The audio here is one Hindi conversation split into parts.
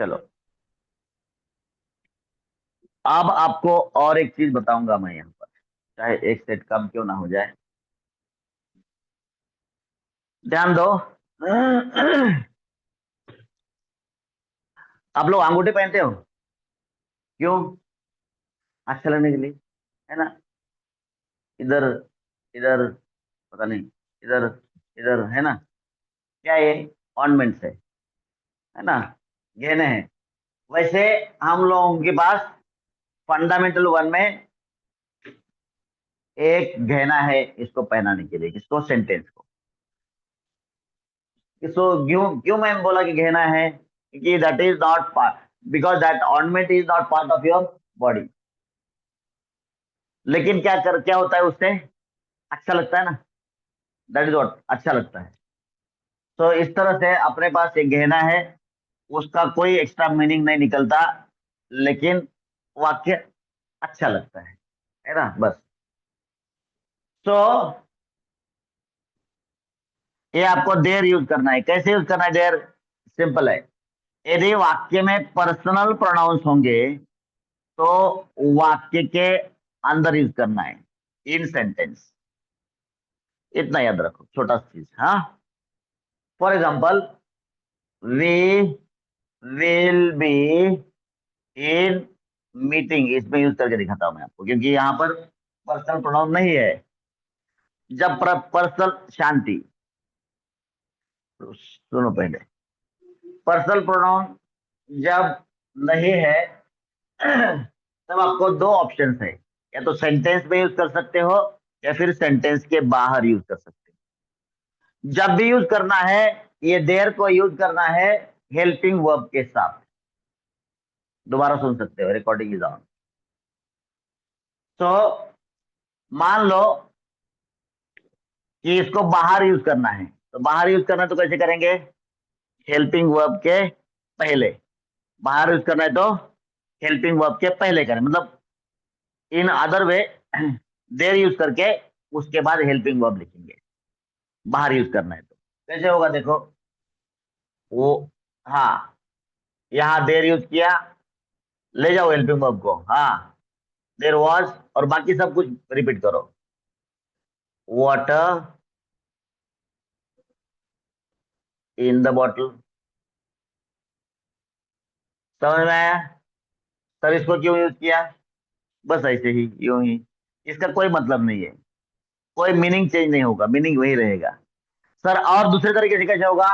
चलो, अब आपको और एक चीज बताऊंगा मैं यहाँ पर, चाहे एक सेट कम क्यों ना हो जाए। ध्यान दो। आप लोग अंगूठी पहनते हो? क्यों? अच्छा लगने के लिए, है ना? इधर, इधर, पता नहीं, इधर, इधर, है ना? क्या ये ऑर्नामेंट्स है ना? गहने हैं। वैसे हम लोगों के पास फंडामेंटल वन में एक गहना है इसको पहनाने के लिए, किसको? सेंटेंस को। किसको? क्यों क्यों मैंने बोला कि गहना है? क्योंकि that is not part, because that ornament is not part of your body. लेकिन क्या होता है उससे? अच्छा लगता है ना? दैट इज व्हाट, अच्छा लगता है। तो इस तरह से अपने पास एक गहना है, उसका कोई एक्स्ट्रा मीनिंग नहीं निकलता, लेकिन वाक्य अच्छा लगता है ना? बस। तो ये आपको देर यूज करना है। कैसे यूज करना है देर? सिंपल है। यदि वाक्य में पर्सनल प्रोनाउंस होंगे तो वाक्य के अंदर यूज करना है, इन सेंटेंस। इतना याद रखो, छोटा सा चीज। हाँ, for example, we will be in meeting, इसमें यूज करके दिखाता हूं मैं आपको, क्योंकि यहाँ पर पर्सनल प्रोनाउन नहीं है। जब पर्सनल, शांति, सुनो पहले। पर्सनल प्रोनाउन जब नहीं है तब आपको दो ऑप्शन है, या तो सेंटेंस में यूज कर सकते हो या फिर सेंटेंस के बाहर यूज कर सकते हो। जब भी यूज करना है, ये देर को यूज करना है हेल्पिंग वर्ब के साथ। दोबारा सुन सकते हो, रिकॉर्डिंग इज ऑन। तो मान लो कि इसको बाहर यूज करना है, तो बाहर यूज करना है तो कैसे करेंगे? हेल्पिंग वर्ब के पहले। बाहर यूज करना है तो हेल्पिंग वर्ब के पहले करें, मतलब in other way there use करके उसके बाद हेल्पिंग वर्ब लिखेंगे। बाहर यूज करना है तो कैसे होगा देखो। वो, हाँ, यहाँ देर यूज किया, ले जाओ हेल्पिंग वर्ब को। हाँ, देर वॉज, और बाकी सब कुछ रिपीट करो। Water in the bottle. समझ में आया? सर इसको क्यों यूज किया? बस ऐसे ही, यूं ही। इसका कोई मतलब नहीं है, कोई मीनिंग चेंज नहीं होगा, मीनिंग वही रहेगा। सर और दूसरे तरीके से कैसे होगा?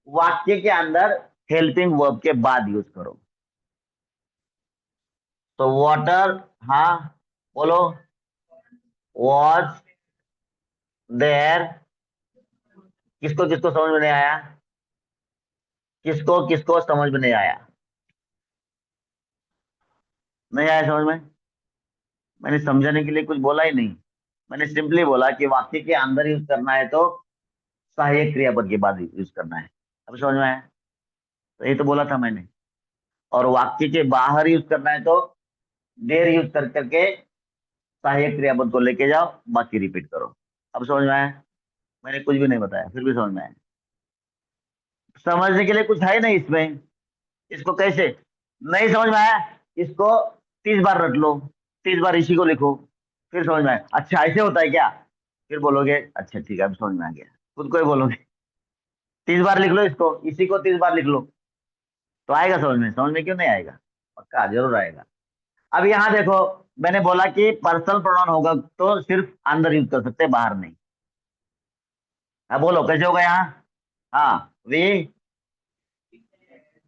वाक्य के अंदर हेल्पिंग वर्ब के बाद यूज करो। तो वाटर, हाँ, बोलो, वॉज देयर। किसको किसको समझ में नहीं आया? किसको किसको समझ में नहीं आया? नहीं आया समझ में? मैंने समझाने के लिए कुछ बोला ही नहीं। मैंने सिंपली बोला कि वाक्य के अंदर यूज करना है तो सहायक क्रियापद के बाद यूज करना है। अब समझ में आया? तो ये तो बोला था मैंने। और वाक्य के बाहर यूज करना है तो देर यूज कर करके सहायक क्रियापद को लेके जाओ, बाकी रिपीट करो। अब समझ में आया? मैंने कुछ भी नहीं बताया, फिर भी समझ में आया? समझने के लिए कुछ है ही नहीं इसमें। इसको कैसे? नहीं समझ में आया? इसको 30 बार रट लो, 30 बार इसी को लिखो, फिर समझ में आया। अच्छा ऐसे होता है क्या? फिर बोलोगे अच्छा ठीक है अब समझ में आ गया, खुद को ही बोलोगे। 30 बार लिख लो इसको, इसी को 30 बार लिख लो, तो आएगा समझ में। समझ में क्यों नहीं आएगा? पक्का जरूर आएगा। अब यहाँ देखो, मैंने बोला कि पर्सनल प्रोनाउन होगा तो सिर्फ अंदर यूज कर सकते हैं, बाहर नहीं। अब बोलो कैसे होगा यहाँ? हाँ, वी,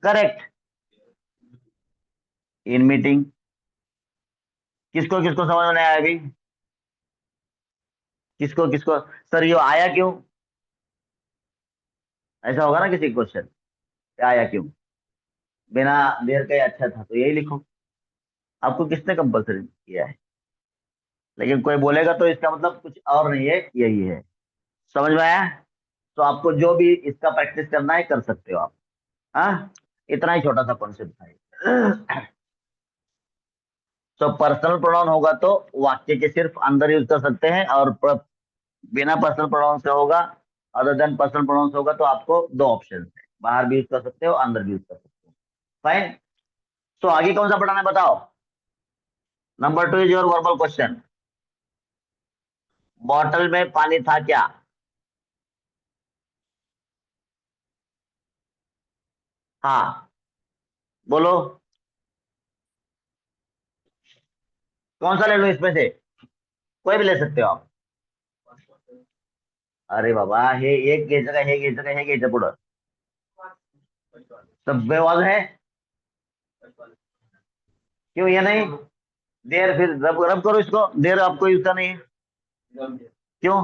करेक्ट, इन मीटिंग। किसको किसको समझ में नहीं आया अभी? किसको किसको? सर ये आया क्यों? ऐसा होगा ना किसी क्वेश्चन, आया क्यों? बिना देर के अच्छा था, तो यही लिखो। आपको किसने कंपलसरी किया है? लेकिन कोई बोलेगा तो इसका मतलब कुछ और नहीं है, यही है। समझ में आया? तो आपको जो भी इसका प्रैक्टिस करना है कर सकते हो आप। हाँ, इतना ही छोटा सा कॉन्सेप्ट था। तो पर्सनल प्रोनाउन होगा तो वाक्य के सिर्फ अंदर यूज कर सकते हैं, और बिना पर्सनल प्रोनाउन से होगा, अदर देन पर्सनल प्रोनाउन से होगा तो आपको दो ऑप्शन है, बाहर भी यूज कर सकते हो, अंदर भी यूज कर सकते हो। फाइन। तो आगे कौन सा पढ़ाना है बताओ। Number 2 is your verbal question. Bottle में पानी था क्या? हाँ, बोलो। कौन सा ले लो इसमें से? कोई भी ले सकते हो आप। अरे बाबा, हे एक घ्यायचं का, हे घ्यायचं का, हे घ्यायचं पुढं? सभ्यवाद है। क्यों ये नहीं? देर, फिर रब रब करो इसको, देर आपको यूज करनी है। क्यों?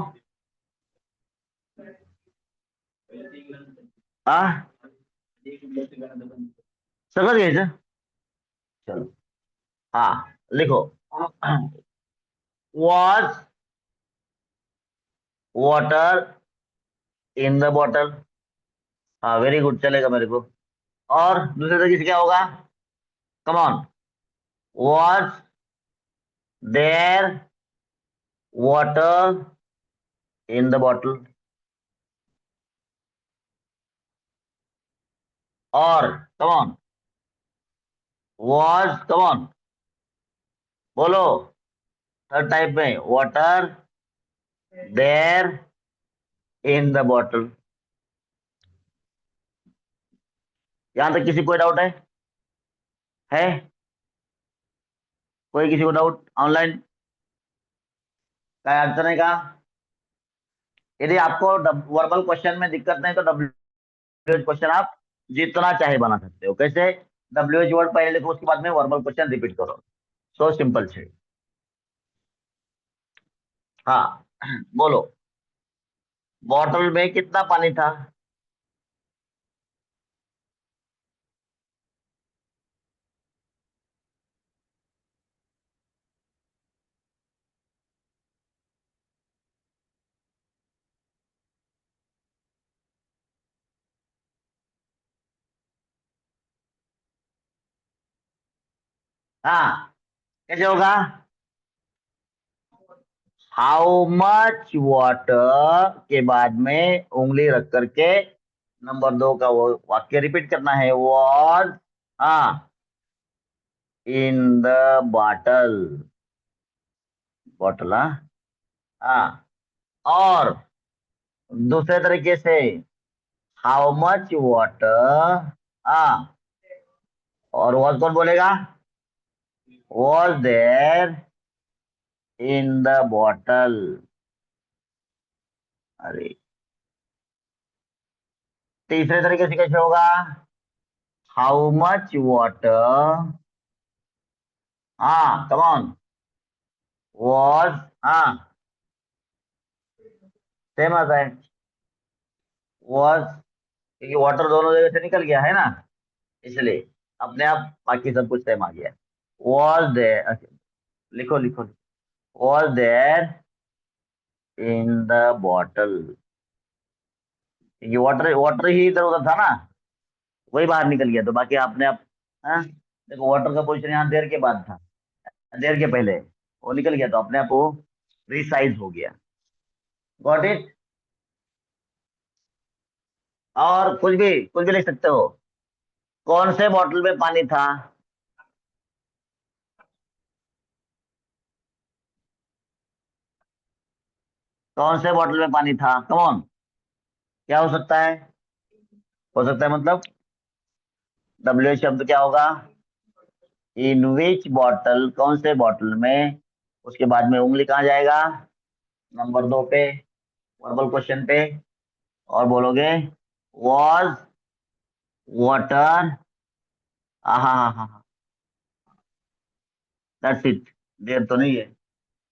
हाँ, सगळं घ्यायचं। चलो, हाँ लिखो। Was water in the bottle. हाँ वेरी गुड, चलेगा मेरे को। और दूसरे तरीके से क्या होगा? Come on. Was there water in the bottle. और come on, was, come on, बोलो। थर्ड टाइप में, water there in the bottle. यहां तक किसी कोई डाउट है? कोई किसी को डाउट ऑनलाइन का आंसर है का? यदि आपको वर्बल क्वेश्चन में दिक्कत नहीं तो डब्ल्यूएच क्वेश्चन आप जितना चाहे बना सकते हो। कैसे? डब्ल्यूएच वर्ड पहले लिखो, उसके बाद में वर्बल क्वेश्चन रिपीट करो। सो सिंपल છે। हाँ, बोलो। बॉटल में कितना पानी था? हाँ, कैसे होगा? हाउ मच वाटर के बाद में उंगली रख करके नंबर 2 का वो वाक्य रिपीट करना है। वॉज, हाँ, इन द बॉटल। बॉटल, हाँ। हाँ, और दूसरे तरीके से, हाउ मच वाटर, हाँ, और वॉज कौन बोलेगा? Was there in the bottle. अरे, तीसरे तरीके से कैसे होगा? हाउ मच वाटर, हाँ कम ऑन, वॉज, हाँ सेम आता है। वॉज, क्योंकि वाटर दोनों जगह से निकल गया है ना, इसलिए अपने आप बाकी सब कुछ सेम आ गया। वॉज देयर, लिखो लिखो। Was there in the bottle. ये वाटर वाटर ही इधर उधर था ना, वही बाहर निकल गया, तो बाकी आपने आप, हाँ देखो वाटर का पोजीशन यहाँ देर के बाद था, देर के पहले वो निकल गया, तो अपने आप वो रिसाइज हो गया। Got it? और कुछ भी लिख सकते हो। कौन से बॉटल में पानी था? कौन से बॉटल में पानी था? कम ऑन, क्या हो सकता है? हो सकता है मतलब डब्ल्यू शब्द क्या होगा? इन विच बॉटल, कौन से बॉटल में, उसके बाद में उंगली कहाँ जाएगा? नंबर 2 पे, वर्बल क्वेश्चन पे, और बोलोगे वॉज वाटर, हाँ हाँ हाँ हाँ, दैट्स इट। देर तो नहीं है।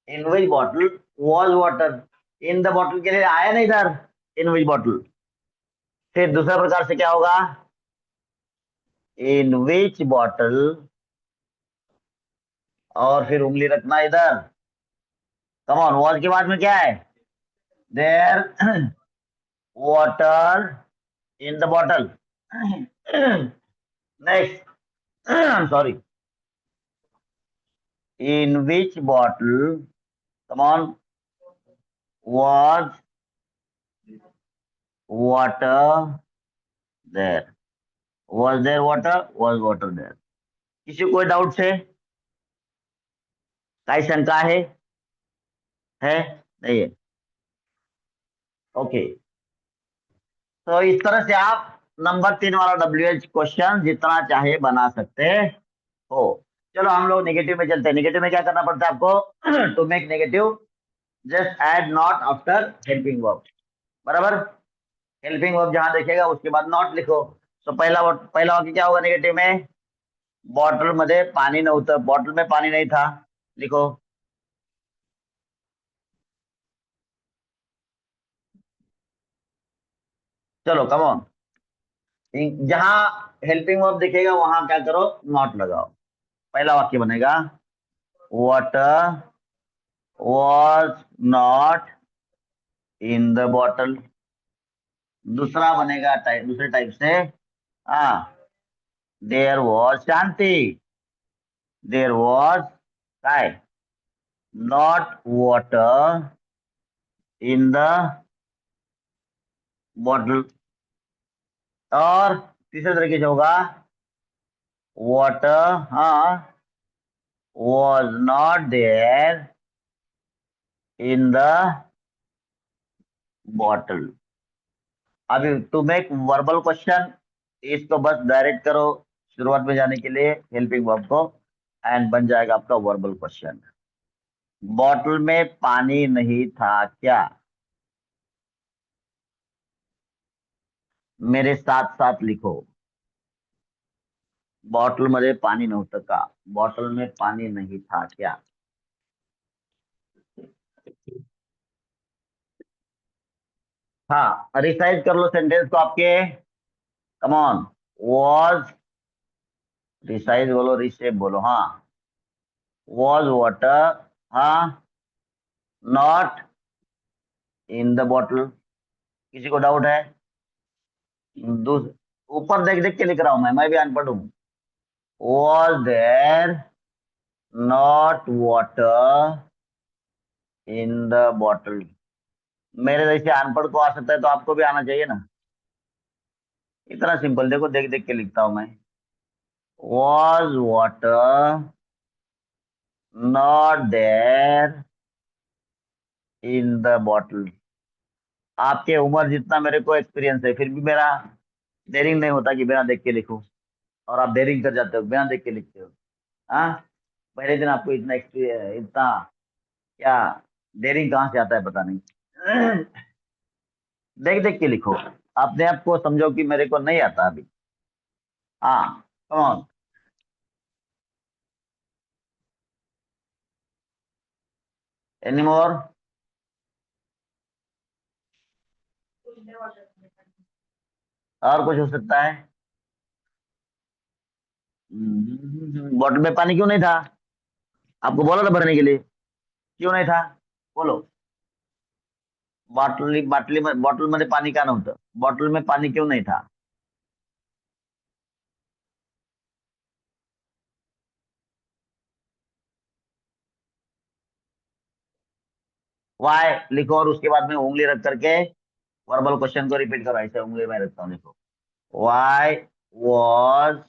In which bottle was water, in the bottle के लिए आया नहीं इधर, इन विच बॉटल। फिर दूसरा प्रकार से क्या होगा? इन विच बॉटल, और फिर उंगली रखना इधर। कम ऑन, वॉज के बाद में क्या है? There water in the bottle. Next, sorry, in which bottle, come on, was water there? Was there water, was water there. किसी को कोई डाउट से, काही शंका है नहीं है? ओके। तो इस तरह से आप नंबर 3 वाला WH क्वेश्चन जितना चाहे बना सकते हो। चलो हम लोग नेगेटिव में चलते हैं। नेगेटिव में क्या करना पड़ता है आपको? To make negative just add not after helping verb. बराबर। हेल्पिंग वर्ब जहां देखेगा उसके बाद नॉट लिखो। तो पहला वाक्य क्या होगा नेगेटिव में? बॉटल मध्ये पाणी नव्हतं, बॉटल में पानी नहीं था। लिखो। चलो कम ऑन। जहां हेल्पिंग वर्ब दिखेगा वहां क्या करो? नॉट लगाओ। पहला वाक्य बनेगा water was not in the bottle. दूसरा बनेगा दूसरे टाइप से, हाँ, there was Shanti, there was काय not water in the bottle. और तीसरे तरीके से होगा वाटर, हाँ, was not there in the bottle. अभी टू मेक वर्बल क्वेश्चन, इसको बस डायरेक्ट करो शुरुआत में जाने के लिए हेल्पिंग वर्ब को, एंड बन जाएगा आपका वर्बल क्वेश्चन। बॉटल में पानी नहीं था क्या? मेरे साथ साथ लिखो। बॉटल मध्ये पाणी नव्हतं का? बॉटल में पानी नहीं था क्या? हाँ, रिसाइज कर लो सेंटेंस को आपके। कम ऑन। वॉज, रिसाइज बोलो, रिशेप बोलो, हाँ। वॉज वाटर, हाँ, नॉट इन द बॉटल। किसी को डाउट है? दूस- ऊपर देख देख के लिख रहा हूं मैं भी अनपढ़ हूं। Was there not water in the bottle. मेरे जैसे अनपढ़ को आ सकता है तो आपको भी आना चाहिए ना। इतना सिंपल, देखो देख देख के लिखता हूं मैं। Was water not there in the bottle. आपके उम्र जितना मेरे को एक्सपीरियंस है, फिर भी मेरा डेयरिंग नहीं होता कि बिना देख के लिखूं। और आप डेयरिंग कर जाते हो, बिना देख के लिखते हो। हाँ, पहले दिन आपको इतना एक्सपीरियंस, इतना क्या डेयरिंग कहाँ से आता है पता नहीं। देख देख के लिखो। अपने आप को समझो कि मेरे को नहीं आता अभी। हाँ, कम ऑन। Any more? और कुछ हो सकता है? बॉटल में पानी क्यों नहीं था? आपको बोला था भरने के लिए, क्यों नहीं था? बोलो। बॉटल मध्ये पाणी का नव्हतं? बॉटल में पानी क्यों नहीं था? वाई लिखो और उसके बाद में उंगली रख करके वर्बल क्वेश्चन को रिपीट करो। ऐसे उंगली में रखता हूँ, देखो। Why was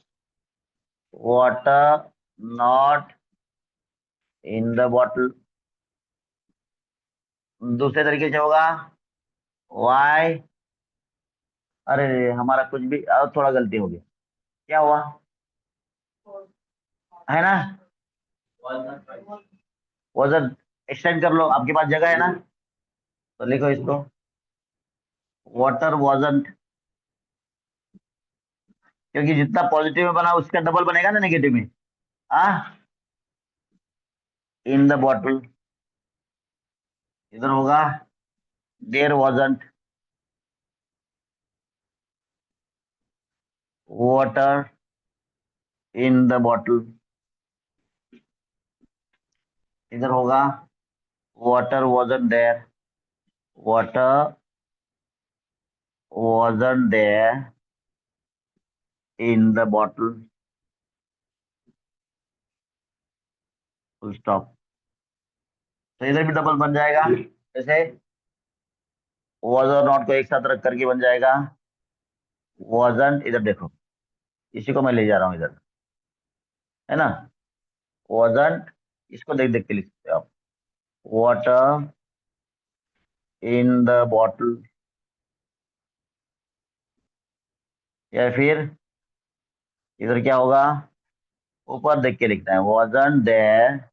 water not in the bottle. दूसरे तरीके से होगा वाई, अरे हमारा कुछ भी थोड़ा गलती हो गया। क्या हुआ है ना? वजन एक्सटेंड कर लो, आपके पास जगह है ना? तो लिखो इसको वाटर वॉजंट। क्योंकि जितना पॉजिटिव में बना उसका डबल बनेगा ना नेगेटिव में। हाँ, इन द बॉटल। इधर होगा there wasn't water in the bottle. इधर होगा water wasn't there, water wasn't there in the bottle. Full stop. तो इधर भी डबल बन जाएगा। जैसे वॉज और नॉट को एक साथ रख करके बन जाएगा वॉजंट। इधर देखो इसी को मैं ले जा रहा हूँ इधर, है ना। wasn't, इसको देख देख के लिख सकते हो आप। वाटर इन द बॉटल, या फिर इधर क्या होगा, ऊपर देख के लिखना है, wasn't there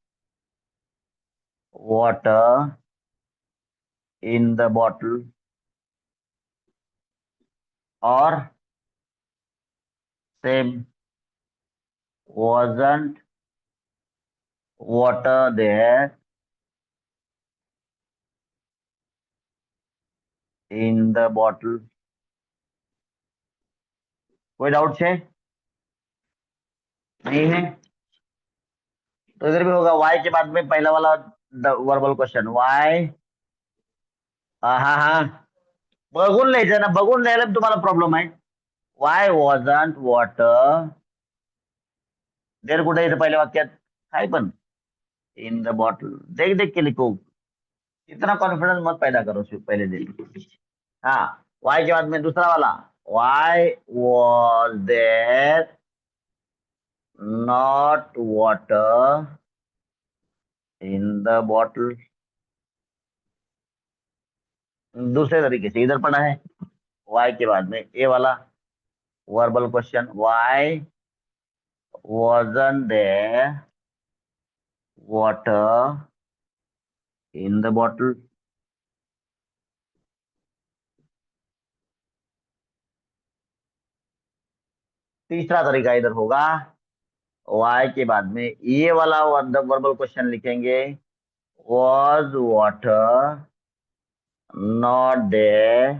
water in the bottle, और same, wasn't water there in the bottle। कोई डाउट है? नहीं है? तो इधर भी होगा वाई के बाद में पहला वाला वर्बल क्वेश्चन, वाई। हाँ हाँ हाँ, बघून लिहायचं ना, बघून लिहायला तुम्हाला प्रॉब्लेम आहे। वाय वॉजंट वॉटर देर, कुठे इथे पहिल्या वाक्यात काय पण, इन द बॉटल, देख देख के लिखो, इतना कॉन्फिडेंस मत पैदा करो सिर्फ पहले दिन। हाँ, वाई के बाद में दूसरा वाला, why was there not water in the bottle. दूसरे तरीके से इधर पढ़ा है, वाई के बाद में ए वाला verbal question, why wasn't there water in the bottle। तीसरा तरीका इधर होगा, वाई के बाद में ये वाला वर्बल क्वेश्चन लिखेंगे, was water not there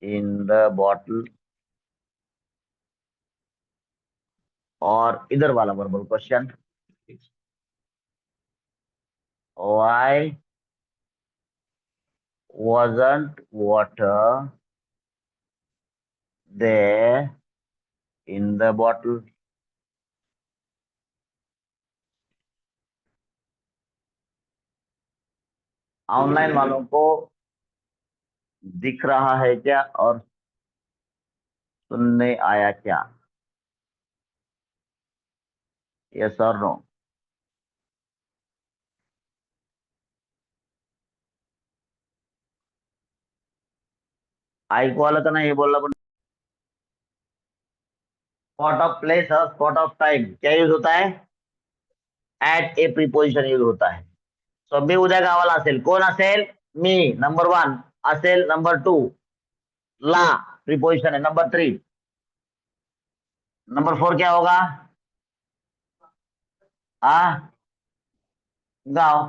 in the bottle। और इधर वाला verbal question, why wasn't water there in the bottle। Online वालों को दिख रहा है क्या और सुनने आया क्या? यस और नो? आई को वाला तो नहीं बोलना, स्पॉट ऑफ प्लेस और स्पॉट ऑफ टाइम क्या यूज होता है? ऍट ए प्रीपोजिशन यूज होता है। सो मी उद्या गावाला असेल, कोण असेल? मी नंबर वन असेल, नंबर टू ला प्रीपोजिशन है, नंबर थ्री, नंबर फोर क्या होगा? आ गाव,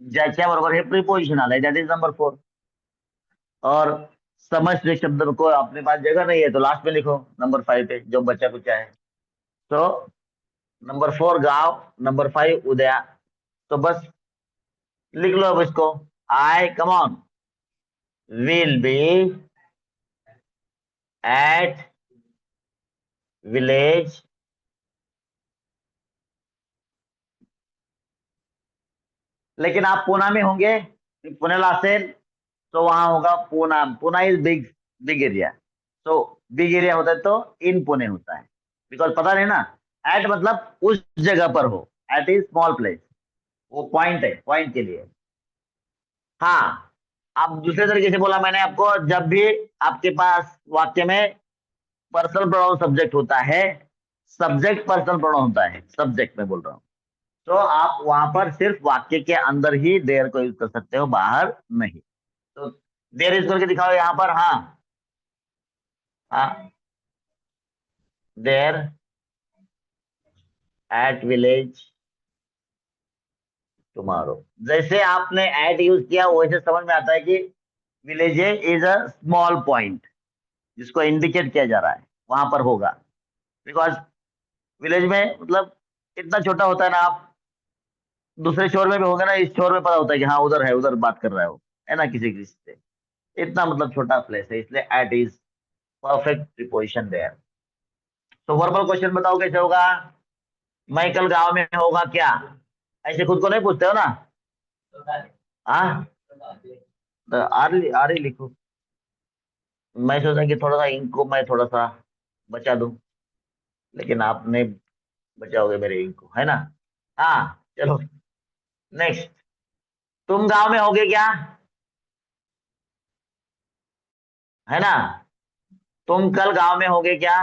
ज्याच्या बरोबर हे प्रीपोजिशन आलंय, दैट इज नंबर फोर। और समझ शब्द को अपने पास जगह नहीं है तो लास्ट में लिखो नंबर फाइव पे, जो बच्चा कुछ है। तो नंबर फोर गांव, नंबर फाइव उदया। तो बस लिख लो अब इसको, I come on will be at village लेकिन आप पूना में होंगे, पुणेला असेल तो वहां होगा Poona. Poona is big, big area. तो बिग एरिया होता है तो इन पुणे होता है, बिकॉज पता नहीं ना, एट मतलब उस जगह पर हो, एट इज स्मॉल प्लेस, वो पॉइंट है, पॉइंट के लिए। हाँ, अब दूसरे तरीके से बोला मैंने आपको, जब भी आपके पास वाक्य में पर्सनल प्रोनाउन सब्जेक्ट होता है, सब्जेक्ट पर्सनल प्रोनाउन होता है, सब्जेक्ट में बोल रहा हूँ, तो आप वहां पर सिर्फ वाक्य के अंदर ही देयर को यूज कर सकते हो, बाहर नहीं। तो देयर यूज करके दिखाओ यहाँ पर। हाँ हाँ, देयर एट विलेज टुमारो। जैसे आपने एट यूज किया वैसे समझ में आता है कि village is a small point, जिसको इंडिकेट किया जा रहा है, वहां पर होगा। बिकॉज विलेज में मतलब इतना छोटा होता है ना, आप दूसरे शोर में भी होंगे ना, इस शोर में पता होता है कि हाँ उधर है, उधर बात कर रहा है वो, है ना, किसी किसी से। इतना मतलब छोटा प्लेस है, इसलिए at is perfect preposition there. तो वर्बल क्वेश्चन बताओ कैसे होगा? मैं कल गांव में होगा क्या, ऐसे खुद को नहीं पूछते हो ना? हाँ, तो आर ही लिखो। मैं सोचा कि थोड़ा सा इनको मैं थोड़ा सा बचा दूं, लेकिन आप नहीं बचाओगे मेरे इनको, है ना। हाँ चलो, नेक्स्ट। तुम गांव में होगे क्या, है ना। तुम कल गांव में होगे क्या।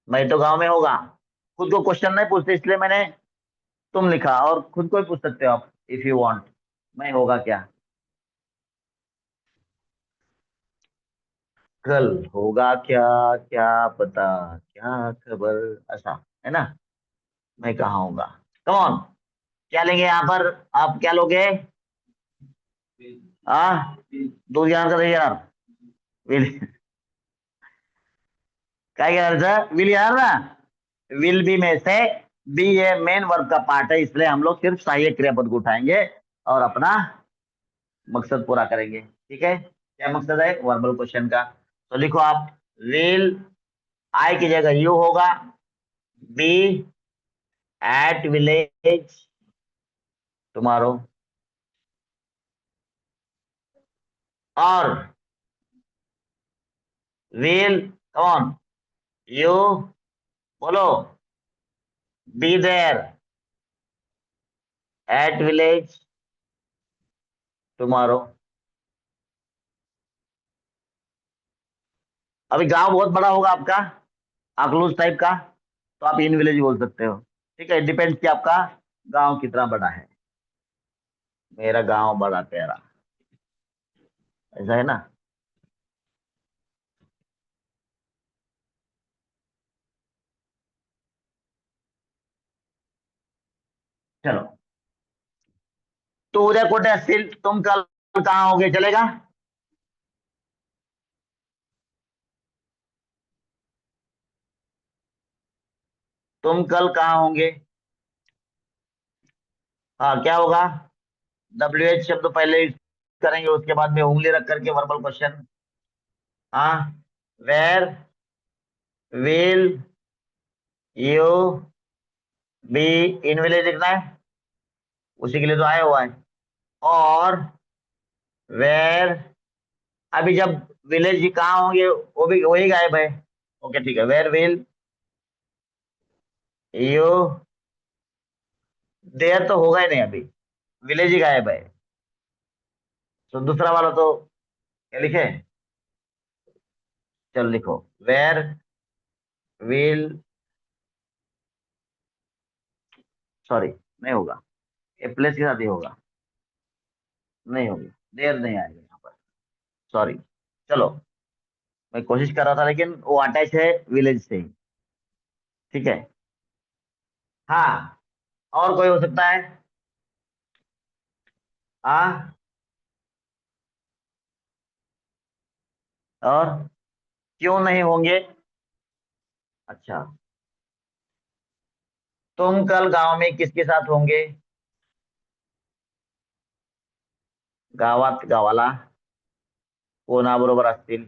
मैं तो गांव में होगा। खुद को क्वेश्चन नहीं पूछते, इसलिए मैंने तुम लिखा, और खुद को ही पूछ सकते हो आप इफ यू वांट, मैं होगा क्या। कल होगा क्या, क्या पता, क्या खबर, ऐसा, है ना। मैं कहाँ होगा। कम ऑन, क्या लेंगे यहाँ पर। आप क्या लोगे। हाँ, दूध यार कर यार। विल, क्या कह रहे थे, विल यार ना। विल बी में से बी ये मेन वर्ब का पार्ट है, इसलिए हम लोग सिर्फ सहायक क्रियापद को उठाएंगे और अपना मकसद पूरा करेंगे। ठीक है, क्या मकसद है वर्बल क्वेश्चन का। तो लिखो आप, विल, आई की जगह यू होगा, बी एट विलेज टुमारो, और विल, कौन, यू, बोलो, be there at village tomorrow. अभी गांव बहुत बड़ा होगा आपका, अकलूज टाइप का, तो आप इन विलेज बोल सकते हो। ठीक है, डिपेंड्स कि आपका गांव कितना बड़ा है। मेरा गांव बड़ा प्यारा, ऐसा है ना। चलो, तो उदय कोटे स्टिल, तुम कल कहाँ होगे, चलेगा। तुम कल कहाँ होंगे। हाँ, क्या होगा, डब्ल्यू एच शब्द पहले use करेंगे, उसके बाद में उंगली रख करके वर्बल क्वेश्चन। हाँ, where will you be, in village लिखना है, उसी के लिए तो आया हुआ है। और वेर, अभी जब विलेज कहाँ होंगे वो भी वही गायब है। ओके ठीक है, वेर विल यू, देयर तो होगा ही नहीं अभी, विलेज ही गायब है। तो दूसरा वाला तो क्या लिखे, चल लिखो, वेर विल, सॉरी नहीं होगा, ये प्लेस के साथ ही होगा, नहीं होगा, देयर नहीं आएगा यहाँ पर, सॉरी। चलो, मैं कोशिश कर रहा था, लेकिन वो अटैच है विलेज से ही। ठीक है। हाँ, और कोई हो सकता है। हाँ, और क्यों नहीं होंगे। अच्छा, तुम कल गांव में किसके साथ होंगे। गावात गावाला कोणाबरोबर असतील।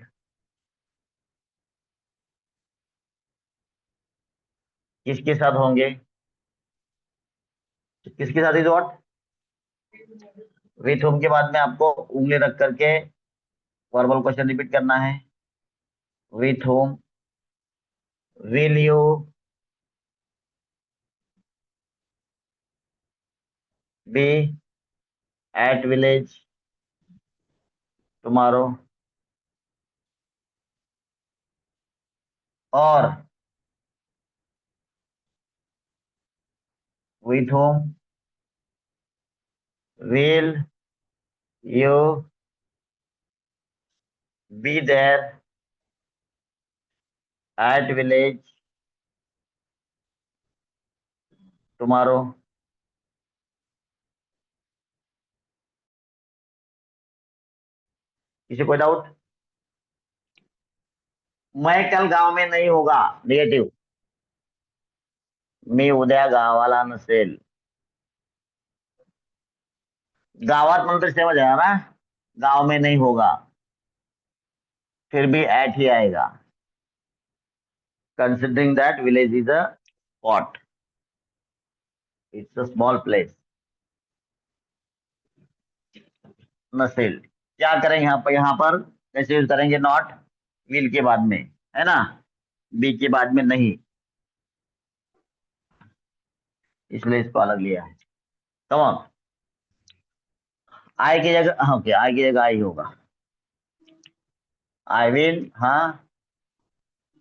किसके साथ होंगे, किसके साथ इज व्हाट, विथ होम के बाद में आपको उंगली रख करके वर्बल क्वेश्चन रिपीट करना है। With home will you be at village tomorrow, और with home will you be there at village tomorrow. किसी कोई डाउट। मैं कल गांव में नहीं होगा, नेगेटिव, मी उद्या गावाला नसेल। गावात मंत्र समझ आया ना, गांव में नहीं होगा, फिर भी एट ही आएगा, considering that village is a spot, it's a small place। नसेल। क्या करेंगे यहाँ पर कैसे यूज करेंगे? नॉट विल के बाद में, है ना, बी के बाद में नहीं, इसलिए इसको अलग लिया है। कम ऑन। आई की जगह, ओके, आई की जगह आई होगा। आई विल, हाँ,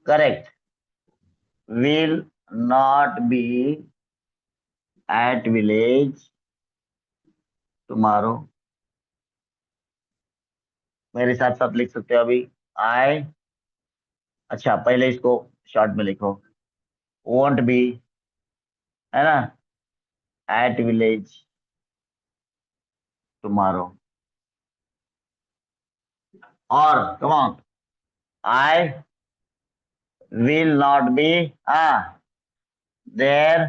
correct. Will not be at village tomorrow. मेरे साथ साथ लिख सकते हो अभी। आई, अच्छा पहले इसको शॉर्ट में लिखो। वोंट बी, है ना, एट विलेज टुमारो। और come on, I will not be there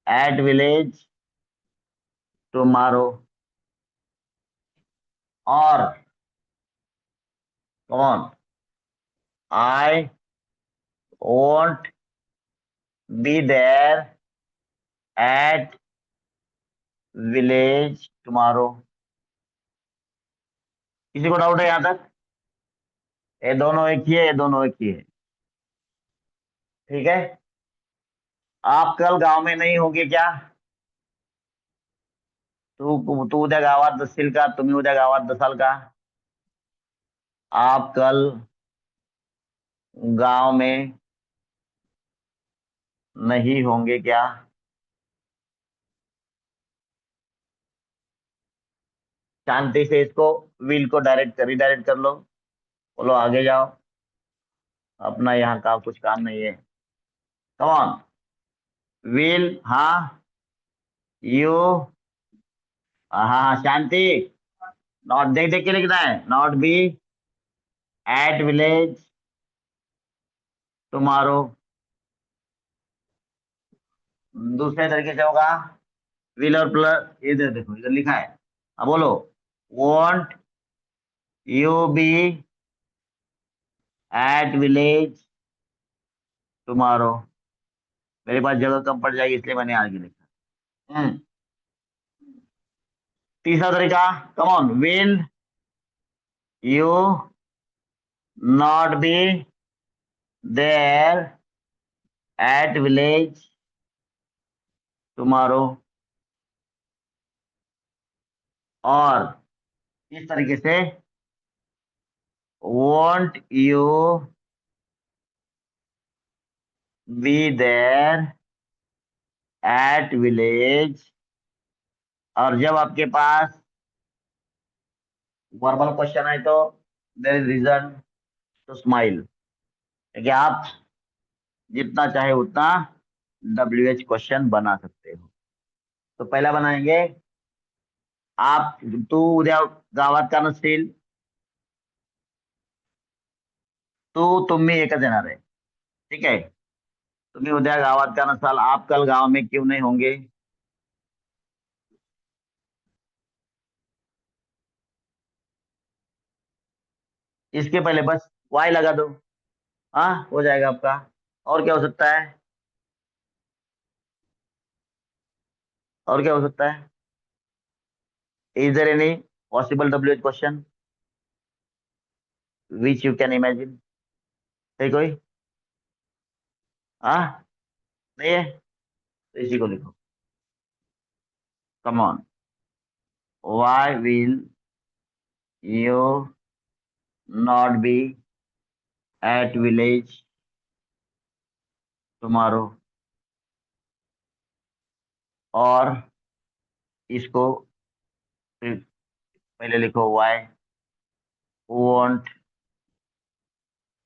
at village tomorrow. और come on, I won't be there at village tomorrow. किसी को डाउट है यहाँ तक? ये दोनों एक ही है, ये दोनों एक ही है। ठीक है। आप कल गांव में नहीं होंगे क्या? तू उद्या गावात असशील का? तुम्ही उद्या गावात असाल का? आप कल गांव में नहीं होंगे क्या? शांति से इसको विल को डायरेक्ट रिडायरेक्ट कर लो। बोलो आगे जाओ, अपना यहाँ का कुछ काम नहीं है। कम ऑन, विल, हाँ, यू, हाँ हाँ, शांति। नॉट देख देख के लिखना है। Not be at village tomorrow. दूसरे तरीके से होगा, विल और प्लस, इधर देखो, इधर लिखा है। अब बोलो, won't you be at village tomorrow. मेरे पास जगह कम पड़ जाएगी इसलिए मैंने आगे लिखा। तीसरा तरीका, come on, will you not be there at village tomorrow. और इस तरीके से, won't you be there at village. और जब आपके पास वर्बल क्वेश्चन है तो there is reason to smile, कि आप जितना चाहे उतना WH क्वेश्चन बना सकते हो। तो पहला बनाएंगे, आप, तू उद्या गावात का नसशील, तू तुम्ही एकच येणार आहे, ठीक आहे। तुम्ही उद्या गावात का नसाल, आप कल गांव में क्यों नहीं होंगे? इसके पहले बस वाई लगा दो, हाँ हो जाएगा आपका। और क्या हो सकता है? और क्या हो सकता है? Is there any possible WH question which you can imagine? है कोई? हाँ, नहीं है, तो इसी को लिखो। Come on, why will you not be at village tomorrow. और इसको फिर पहले लिखो, why won't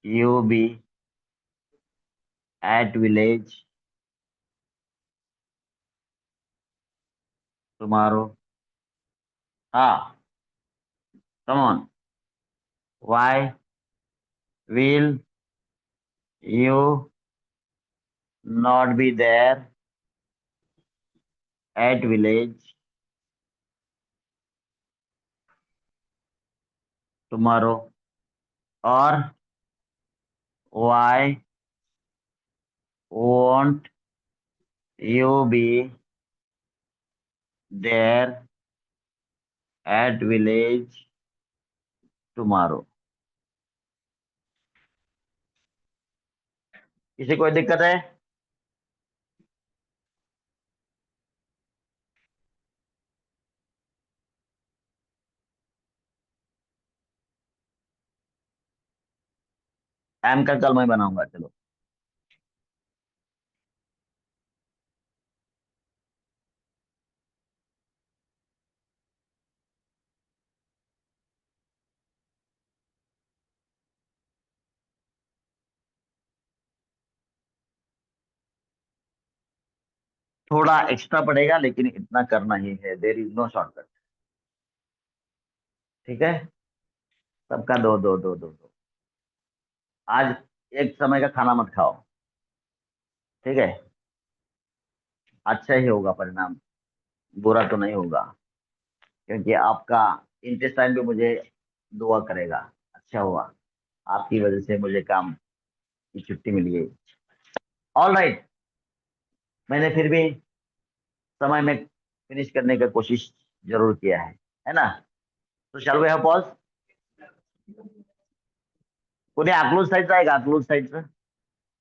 you be at village tomorrow. हाँ, come on, why will you not be there at village tomorrow. और why won't you be there at village tomorrow. किसी कोई दिक्कत है? एम का कल मैं बनाऊंगा, चलो। थोड़ा एक्स्ट्रा पड़ेगा, लेकिन इतना करना ही है, देर इज नो शॉर्टकट। ठीक है। सबका दो दो दो दो दो। आज एक समय का खाना मत खाओ। ठीक है। अच्छा ही होगा परिणाम, बुरा तो नहीं होगा। क्योंकि आपका इंटेस्टाइन भी मुझे दुआ करेगा। अच्छा हुआ, आपकी वजह से मुझे काम की छुट्टी मिल गई। All right. मैंने फिर भी समय में फिनिश करने का कोशिश जरूर किया है ना? तो shall we have pause. Pune Akluj side जाएगा, अकलूज साइड से।